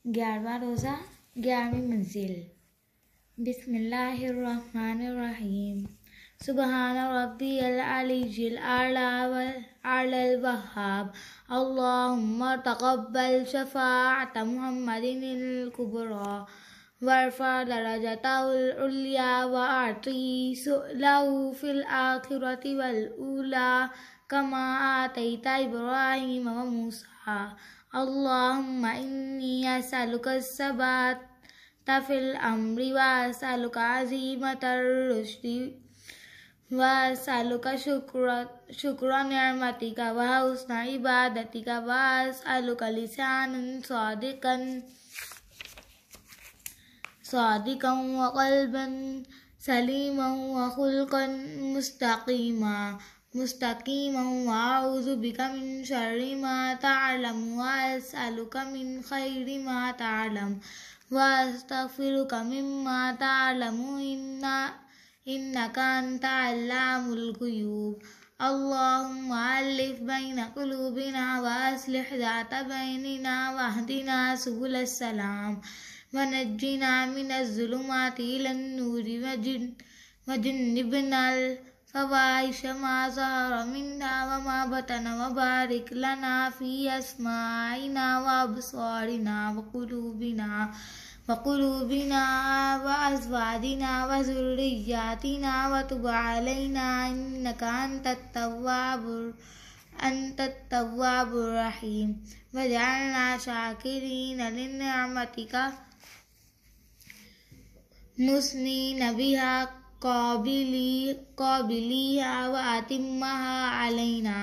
11वां रोज़ा 11वीं मंजिल। बिस्मिल्लाहिर्रहमानिर्रहीम। सुबहान रब्बियल अलीजिल आला अल वहाब। अल्लाहुम्मा तक़ब्बल शफ़ाअत मुहम्मदिनिल कुबरा वरफ़ा दरजतहुल उलिया व आति सुअलहु फ़िल आखिरति वल ऊला कमा आतैता इब्राहीम व मूसा। अल्लाहुम्मा इन्नी असअलुका अस्सबाता फ़िल अम्रि व असअलुका अज़ीमतर रुश्दी व असअलुका शुक्र निअमतिका व हुस्न इबादतिका व असअलुका लिसानन सादिक़न व क़ल्बन सलीमन व ख़ुल्क़न मुस्तक़ीमा व अऊज़ु बिका मिन शर्रि मा तअलम व असअलुका मिन ख़ैरि मा तअलम व अस्तग़फ़िरुका मिम्मा तअलम इन्नका अंता अल्लामुल ग़ुयूब। अल्लाहुम्मा अल्लिफ़ बैना क़ुलूबिना व अस्लिह ज़ाता बैनिना वहदिना सुबुलस सलाम व नज्जिना मिनज़्ज़ुलुमाति इलन नूरि व जन्निबनल फ़वाहिश मा ज़हर मिन्हा व मा बतन व बारिक लना फ़ी अस्माइना व अब्सारिना व क़ुलूबिना व अज़वाजिना व ज़ुर्रिय्यातिना व तुब अलैना इन्नका अंतत तव्वाबुर रहीम वजअलना शाकिरीन लिनिअमतिका मुस्नीन बिहा क़ाबिलिहा व अतिम्महा अलैना।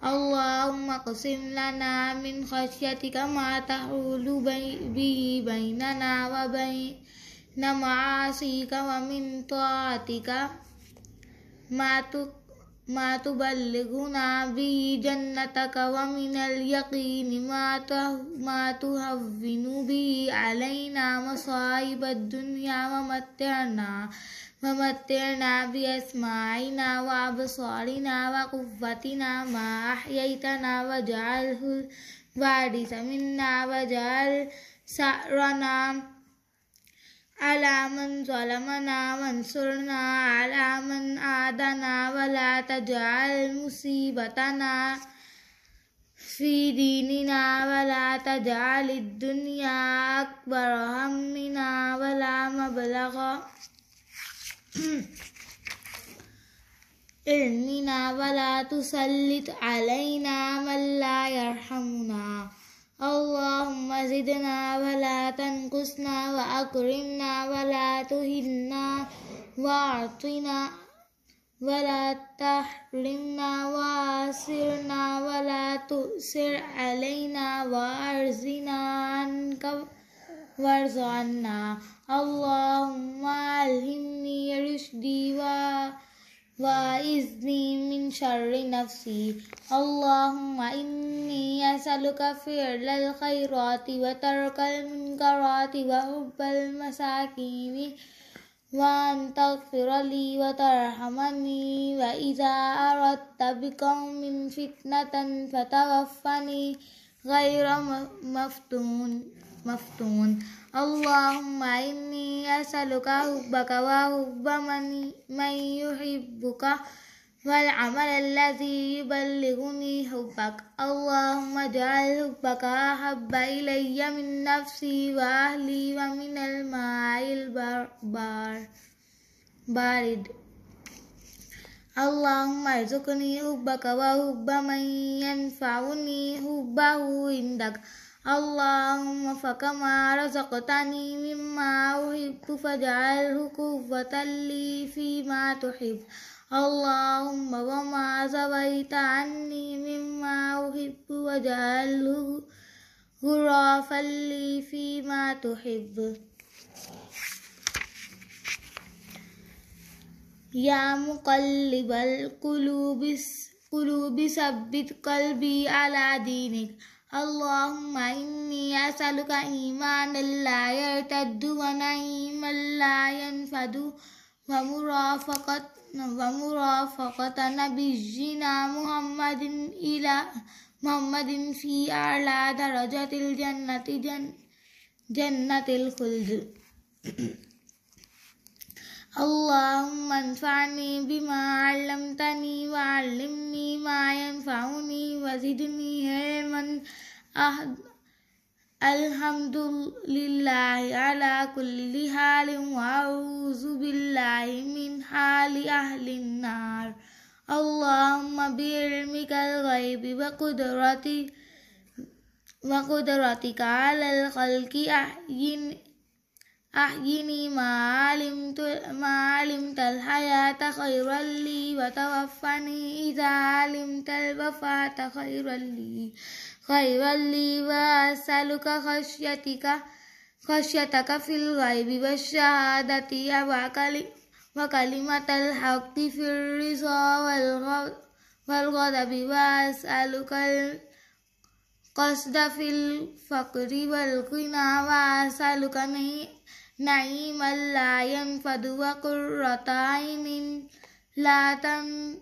अल्लाहुम्मा क़सिम लना मिन ख़श्यतिका मा तहूलु बिही बैनना व बैन मआसिका व मिन ताअतिका मा तुबल्लिगुना बिही जन्नतका व मिनल यक़ीनि मा तुहव्विनु बिही अलैना मसाइबद दुनिया व मत्तिअना बिअस्माइना व अबसारिना व क़ुव्वतिना मा अह्यैतना वजअलहुल वारिस मिन्ना वजअल सअरना अला मन ज़लमना वंसुरना अला मन आदना वला तजअल मुसीबतना फ़ी दीनिना वला तजअलिद दुनिया अकबर हम्मिना वला मबलग़ इल्मिना वला तुसल्लित अलैना मन ला यरहमुना। अल्लाहुम्मा ज़िदना वला तनक़ुसना व अकरिमना वला तुहिन्ना व अअतिना वला तहरिमना व आसिरना वला तुअसिर अलैना व अर्ज़िना अन्का वर्ज़ अन्ना। अल्लाहुम्मा अल्हिमनी रुश्दी व इज़्नी मिन शर्रि नफ़्सी। अल्लाहुम्मा इन्नी असअलुका फ़िअलल ख़ैराति व तर्कल मुनकराति व हुब्बल मसाकीनि व अन तग़फ़िर ली व तरहमनी व इज़ा अरदत बिक़ौमिन फ़ितनतन फ़तवफ़्फ़नी ग़ैर मफ़्तून। अल्लाहुम्मा इन्नी असअलुका हुब्बका व हुब्ब मन युहिब्बुका वल अमल अल्लज़ी युबल्लिगुनी हुब्बक। अल्लाहुम्मा जअल हुब्बका अहब्ब इलय्य मिन नफ़्सी व अहली व मिनल माइल बारिद। अल्लाहुम्मा अर्ज़ुक़नी हुब्बका व हुब्ब मन यनफ़अुनी हुब्बहु इंदक। अल्लाहुम्मा फ़कमा रज़क़तनी मिम्मा उहिब्बु फ़जअलहु क़ुव्वतन ली फ़ीमा तुहिब्बु। अल्लाहुम्मा वमा ज़वैता अन्नी मिम्मा उहिब्बु वजअलहु ग़ुराफ़न ली फ़ीमा तुहिब्बु। या मुक़ल्लिबल क़ुलूबि सब्बित क़ल्बी अला दीनिक। अल्लाहुम्मा इन्नी असअलुका ईमानन ला यर्तद्दु व नईमन ला यनफ़दु व मुराफ़क़त नबिय्यिना मुहम्मदिन फ़ी अअला दरजातिल جنة الخلد. اللهم انفعني بما علمتني وعلمني ما ينفعني وزدني علما. الحمد لله على كل حال وأعوذ بالله من حال أهل النار. اللهم بعلمك الغيب وقدرتك على الخلق أحيني ما علمت الحياة خيرا لي وتوفني إذا علمت الوفاة خيرا لي وأسألك خشيتك في الغيب والشهادة وكلمة الحق في الرضا والغضب وأسألك القصد في الفقر والغنى وأسألك نعيما لا ينفد وقرة عين لا تنقطع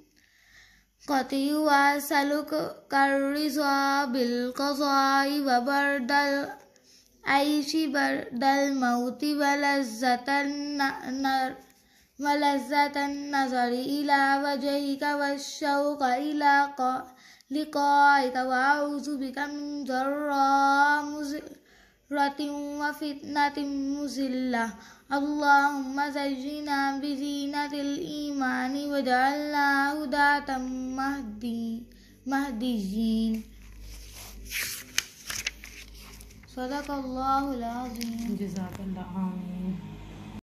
وأسألك الرضا بالقضاء وبرد العيش بعد الموت ولذة النظر إلى وجهك والشوق إلى لقائك وأعوذ بك من ضراء مضرة وفتنة مضلة. اللهم زينا بزينة الإيمان واجعلنا هداة مهديين. صدق الله العظيم. جزاك الله. آمين.